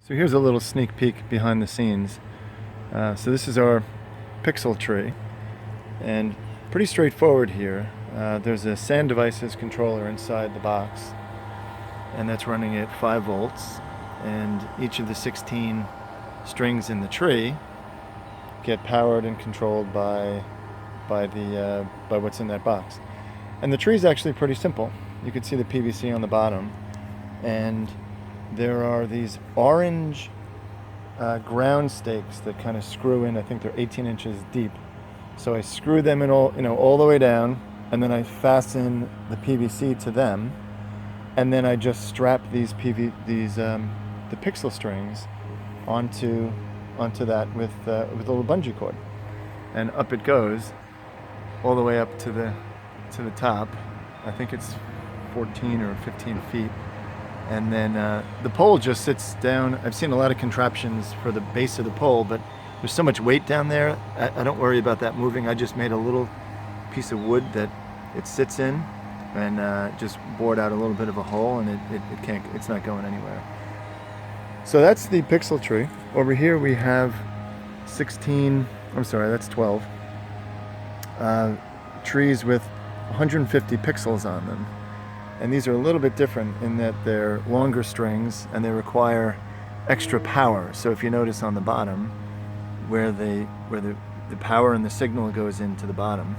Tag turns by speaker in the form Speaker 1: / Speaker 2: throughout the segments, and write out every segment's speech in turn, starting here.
Speaker 1: So here's a little sneak peek behind the scenes. So this is our Pixel tree, and pretty straightforward here. There's a SAN devices controller inside the box, and that's running at 5 volts, and each of the 16 strings in the tree get powered and controlled by what's in that box. And the tree is actually pretty simple. You can see the PVC on the bottom, and there are these orange ground stakes that kind of screw in. I think they're 18 inches deep. So I screw them in all the way down, and then I fasten the PVC to them, and then I just strap the Pixel strings onto that with a little bungee cord, and up it goes all the way up to the top. I think it's 14 or 15 feet. And then the pole just sits down. I've seen a lot of contraptions for the base of the pole, but there's so much weight down there, I don't worry about that moving. I just made a little piece of wood that it sits in, and just bored out a little bit of a hole, and it's not going anywhere. So that's the Pixel tree. Over here we have 12 trees with 150 pixels on them. And these are a little bit different in that they're longer strings and they require extra power. So if you notice on the bottom, where the power and the signal goes into the bottom,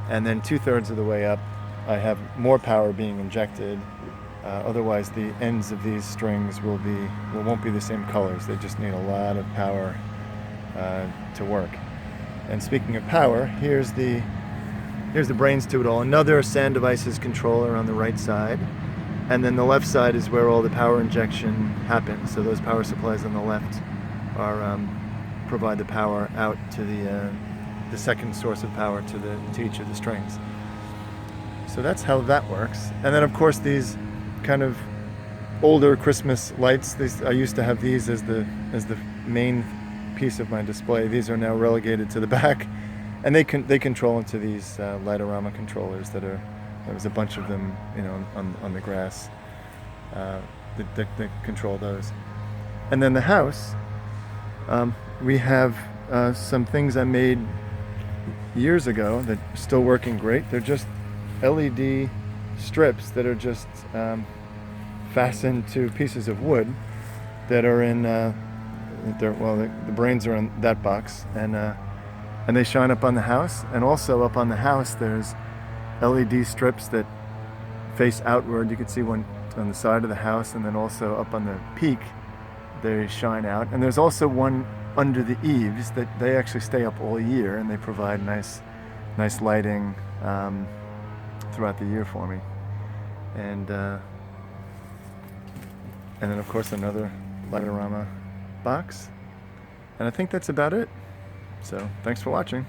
Speaker 1: and then 2/3 of the way up, I have more power being injected. Otherwise, the ends of these strings won't be the same colors. They just need a lot of power to work. And speaking of power, here's the brains to it all. Another SAN devices controller on the right side, and then the left side is where all the power injection happens. So those power supplies on the left provide the power out to the second source of power to each of the strings. So that's how that works. And then of course these kind of older Christmas lights. I used to have these as the main piece of my display. These are now relegated to the back. And they control into these Light-O-Rama controllers there was a bunch of them, on the grass that control those. And then the house, we have some things I made years ago that are still working great. They're just LED strips that are just fastened to pieces of wood that are in. The brains are in that box, and they shine up on the house. And also up on the house there's LED strips that face outward. You can see one on the side of the house, and then also up on the peak they shine out. And there's also one under the eaves that they actually stay up all year, and they provide nice lighting throughout the year for me. And then of course another Light-O-Rama box. And I think that's about it. So thanks for watching.